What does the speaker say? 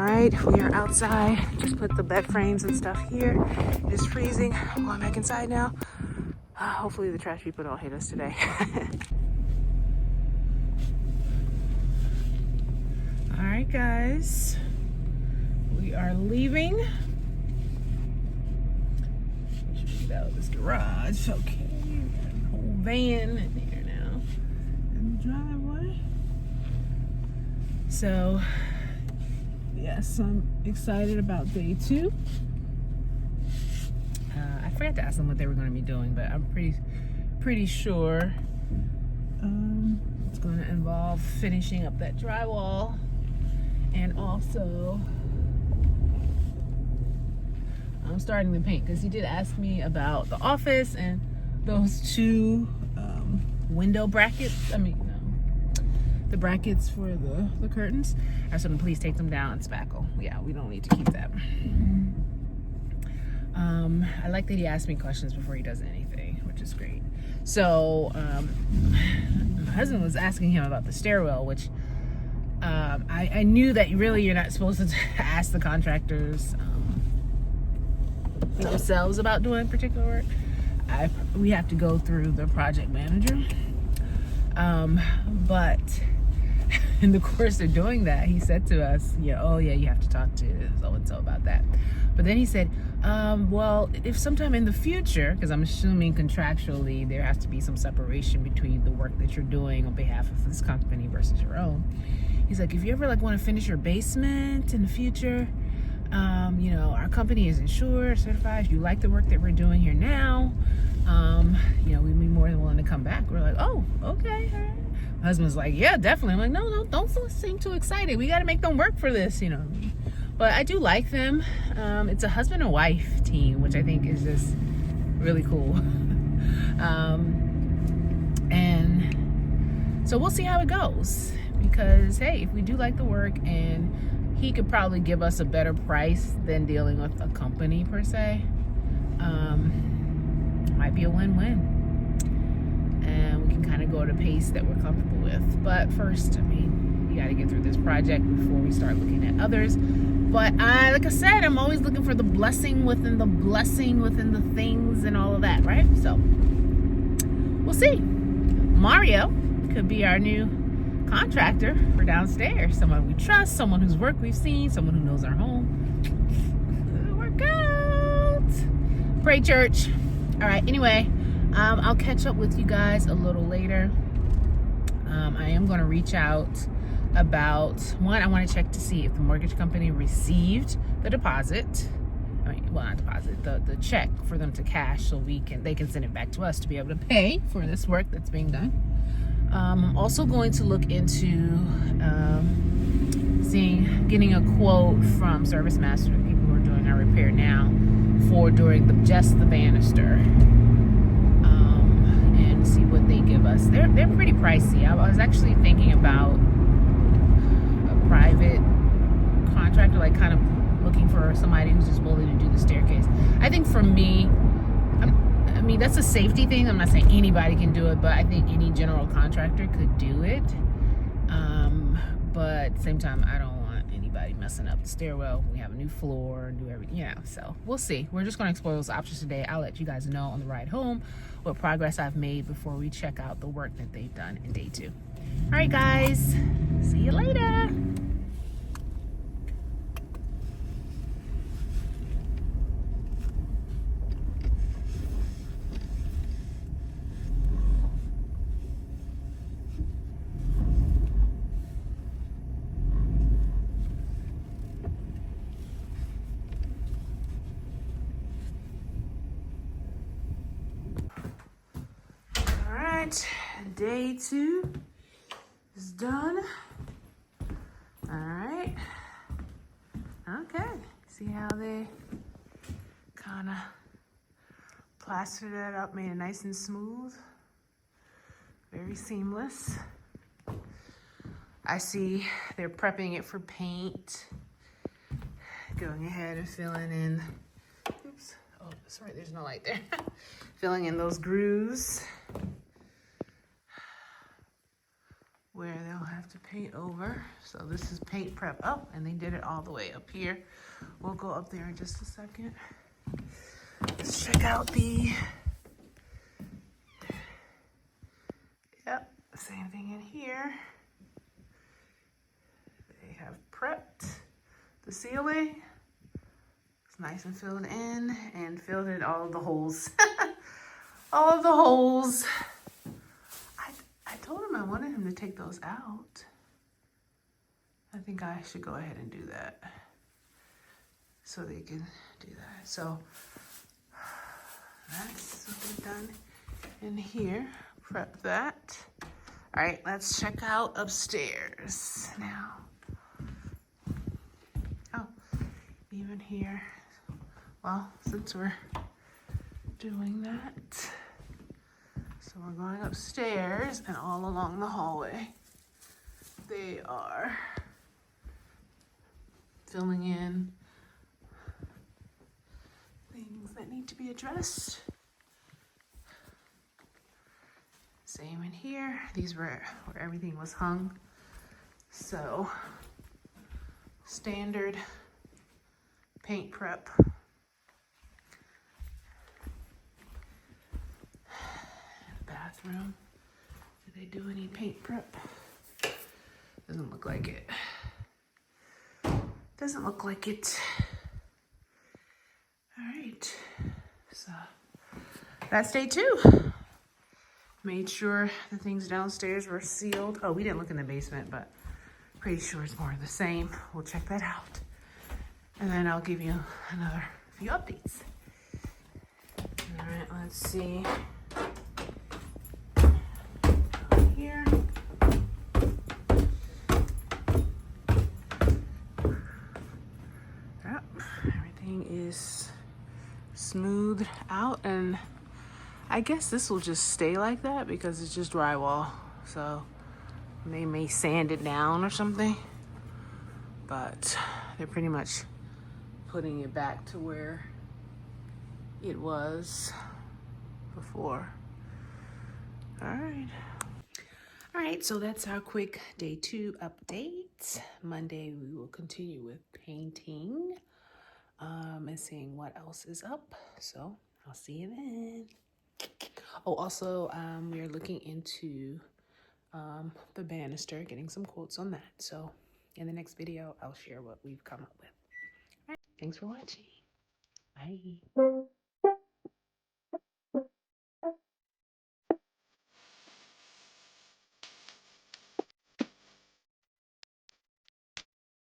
right, we are outside. Just put the bed frames and stuff here. It is freezing. I'm going back inside now. Hopefully the trash people don't hit us today. All right, guys, we are leaving. Get out of this garage. Okay, got a whole van in here now in the driveway. So yes, I'm excited about day 2. I forgot to ask them what they were going to be doing, but I'm pretty sure it's going to involve finishing up that drywall, and also I'm starting to paint, because he did ask me about the office and those 2 window brackets. The brackets for the curtains. I told him please take them down and spackle. Yeah, we don't need to keep that. I like that he asked me questions before he does anything, which is great. So my husband was asking him about the stairwell, which I knew that really you're not supposed to ask the contractors themselves about doing particular work. We have to go through the project manager. But in the course of doing that, he said to us, oh yeah, you have to talk to so-and-so about that. But then he said, well, if sometime in the future, because I'm assuming contractually there has to be some separation between the work that you're doing on behalf of this company versus your own. He's like, if you ever want to finish your basement in the future, our company is insured, certified. If you like the work that we're doing here now, we'd be more than willing to come back. We're like, oh, okay. All right. My husband's like, yeah, definitely. I'm like, no, don't seem too excited. We got to make them work for this, But I do like them. It's a husband and wife team, which I think is just really cool. And so we'll see how it goes. Because, hey, if we do like the work, and he could probably give us a better price than dealing with a company per se, might be a win-win. And we can kind of go at a pace that we're comfortable with. But first, we got to get through this project before we start looking at others. But like I said, I'm always looking for the blessing within the things and all of that, right? So we'll see. Mario could be our new contractor for downstairs. Someone we trust, someone whose work we've seen, someone who knows our home. It'll work out. Pray, church. All right, anyway, I'll catch up with you guys a little later. I am going to reach out about, one, I want to check to see if the mortgage company received the deposit. Not deposit, the check for them to cash, so they can send it back to us to be able to pay for this work that's being done. I'm also going to look into getting a quote from Service Master, the people who are doing our repair now, for doing just the banister, and see what they give us. They're pretty pricey. I was actually thinking about a private contractor, like kind of looking for somebody who's just willing to do the staircase. I think for me, that's a safety thing. I'm not saying anybody can do it, but I think any general contractor could do it. But at the same time, I don't want anybody messing up the stairwell. We have a new floor, do everything, so we'll see. We're just going to explore those options today. I'll let you guys know on the ride home what progress I've made before we check out the work that they've done in day 2. All right, guys, see you later. Day 2 is done. All right. Okay. See how they kind of plastered that up, made it nice and smooth. Very seamless. I see they're prepping it for paint. Going ahead and filling in. Oops. Oh, that's right. There's no light there. Filling in those grooves where they'll I'll have to paint over. So this is paint prep. Oh, and they did it all the way up here. We'll go up there in just a second. Let's check out the, yep, same thing in here. They have prepped the ceiling. It's nice and filled in and filled in all of the holes. All of the holes. I told him I wanted him to take those out. I think I should go ahead and do that so they can do that. So that's what they've done in here. Prep that. All right, let's check out upstairs now. Oh, even here. Well, since we're doing that, so we're going upstairs, and all along the hallway, they are filling in things that need to be addressed. Same in here. These were where everything was hung. So, standard paint prep. Bathroom. Did they do any paint prep? Doesn't look like it. Doesn't look like it. All right. So that's day 2. Made sure the things downstairs were sealed. Oh, we didn't look in the basement, but pretty sure it's more of the same. We'll check that out. And then I'll give you another few updates. All right, let's see. Here. Yep, everything is smoothed out, and I guess this will just stay like that because it's just drywall. So they may sand it down or something, but they're pretty much putting it back to where it was before. All right. All right, so that's our quick day 2 update. Monday, we will continue with painting and seeing what else is up. So I'll see you then. Oh, also, we are looking into the banister, getting some quotes on that. So in the next video, I'll share what we've come up with. All right, thanks for watching. Bye.